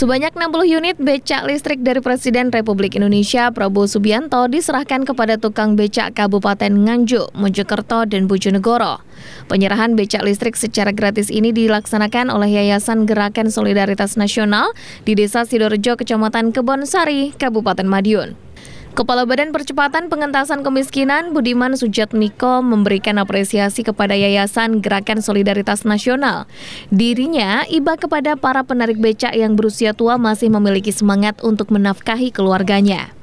Sebanyak 60 unit becak listrik dari Presiden Republik Indonesia Prabowo Subianto diserahkan kepada tukang becak Kabupaten Nganjuk, Mojokerto, dan Bojonegoro. Penyerahan becak listrik secara gratis ini dilaksanakan oleh Yayasan Gerakan Solidaritas Nasional di Desa Sidorejo, Kecamatan Kebonsari, Kabupaten Madiun. Kepala Badan Percepatan Pengentasan Kemiskinan Budiman Sujatmiko memberikan apresiasi kepada Yayasan Gerakan Solidaritas Nasional. Dirinya iba kepada para penarik becak yang berusia tua masih memiliki semangat untuk menafkahi keluarganya.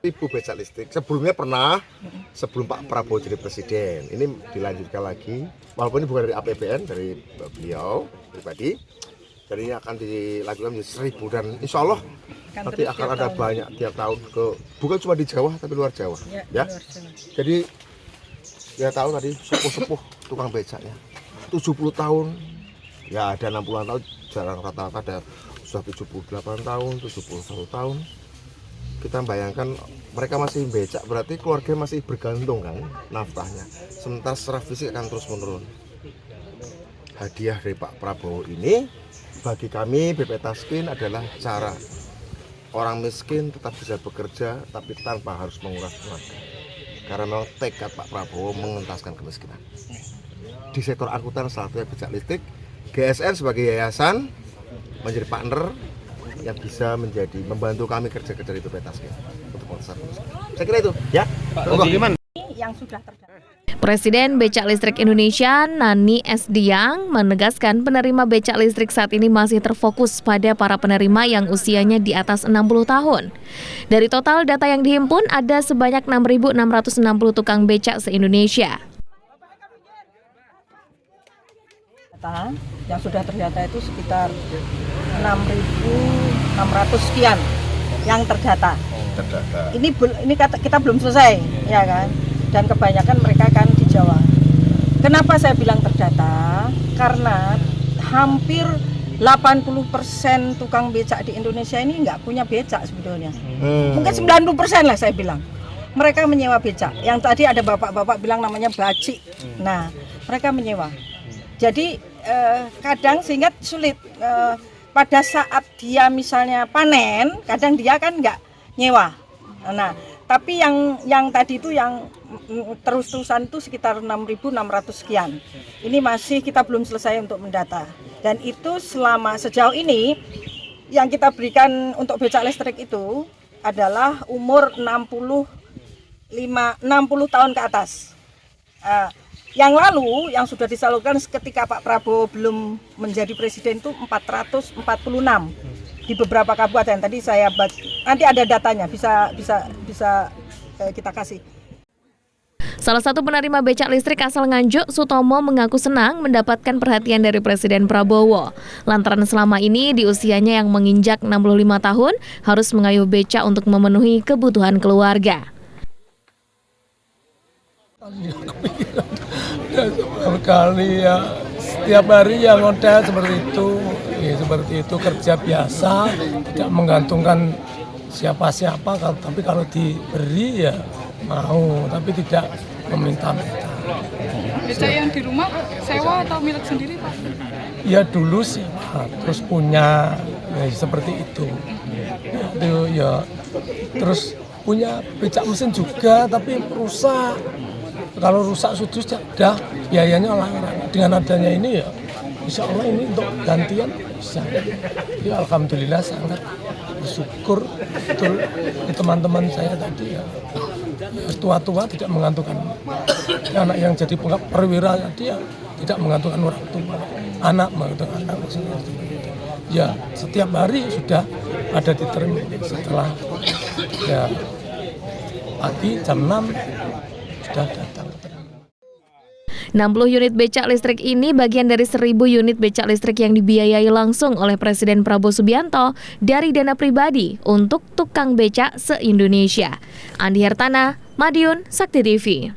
Ibu becak listrik sebelumnya pernah sebelum Pak Prabowo jadi presiden. Ini dilanjutkan lagi, walaupun ini bukan dari APBN, dari beliau pribadi. Jadi ini akan dilakukan menjadi 1.000 dan insya Allah nanti akan ada banyak tiap tahun bukan cuma di Jawa tapi luar Jawa ya. Jadi ya tahu tadi sepuh-sepuh tukang becaknya 70 tahun ya, ada 60-an tahun, jarang rata-rata ada sudah 78 tahun, 71 tahun. Kita bayangkan mereka masih becak, berarti keluarga masih bergantung kan nafkahnya, sementara secara fisik akan terus menurun. Hadiah dari Pak Prabowo ini bagi kami BP Taskin adalah cara orang miskin tetap bisa bekerja tapi tanpa harus menguras tenaga. Karena memang tekad Pak Prabowo mengentaskan kemiskinan. Di sektor angkutan salah satunya becak listrik, GSN sebagai yayasan menjadi partner yang bisa membantu kami kerja-kerja di BP Taskin untuk mengentaskan kemiskinan. Saya kira itu ya. Pak Budiman yang sudah terdaftar. Presiden Becak Listrik Indonesia, Nani Esdiang, menegaskan penerima becak listrik saat ini masih terfokus pada para penerima yang usianya di atas 60 tahun. Dari total data yang dihimpun, ada sebanyak 6.660 tukang becak se-Indonesia. Data yang sudah terdata itu sekitar 6.600 sekian yang terdata. Ini kita belum selesai, ya kan? Dan kebanyakan mereka kan di Jawa. Kenapa saya bilang terdata? Karena hampir 80% tukang becak di Indonesia ini nggak punya becak sebetulnya. Mungkin 90% lah saya bilang. Mereka menyewa becak. Yang tadi ada bapak-bapak bilang namanya bacik. Nah, mereka menyewa. Jadi kadang sehingga sulit. Pada saat dia misalnya panen, kadang dia kan nggak nyewa. Nah, tapi yang tadi itu yang terus-terusan itu sekitar 6.600 sekian. Ini masih kita belum selesai untuk mendata. Dan itu sejauh ini yang kita berikan untuk becak listrik itu adalah umur 60 tahun ke atas. Yang lalu yang sudah disalurkan ketika Pak Prabowo belum menjadi presiden itu 446 di beberapa kabupaten. Tadi saya nanti ada datanya, bisa kita kasih. Salah satu penerima becak listrik asal Nganjuk, Sutomo, mengaku senang mendapatkan perhatian dari Presiden Prabowo. Lantaran selama ini di usianya yang menginjak 65 tahun harus mengayuh becak untuk memenuhi kebutuhan keluarga. Berkali ya, setiap hari yang ngodel seperti itu kerja biasa, tidak menggantungkan siapa-siapa, tapi kalau diberi ya mau, tapi tidak meminta-minta. Becak yang di rumah sewa atau milik sendiri, Pak? Ya dulu sewa, terus punya ya, seperti itu. Ya terus punya becak mesin juga, tapi rusak. Kalau rusak sudah biayanya larang. Dengan adanya ini ya, insya Allah ini untuk gantian bisa. Ya alhamdulillah sangat bersyukur betul teman-teman saya tadi ya. Tua-tua tidak menggantungkan anak yang jadi perwira tadi ya, tidak menggantungkan orang tua, anak menggantungkan anak. Ya setiap hari sudah ada di terminal setelah ya pagi jam 6 sudah datang. 60 unit becak listrik ini bagian dari 1.000 unit becak listrik yang dibiayai langsung oleh Presiden Prabowo Subianto dari dana pribadi untuk tukang becak se-Indonesia. Andi Hertana, Madiun, Sakti TV.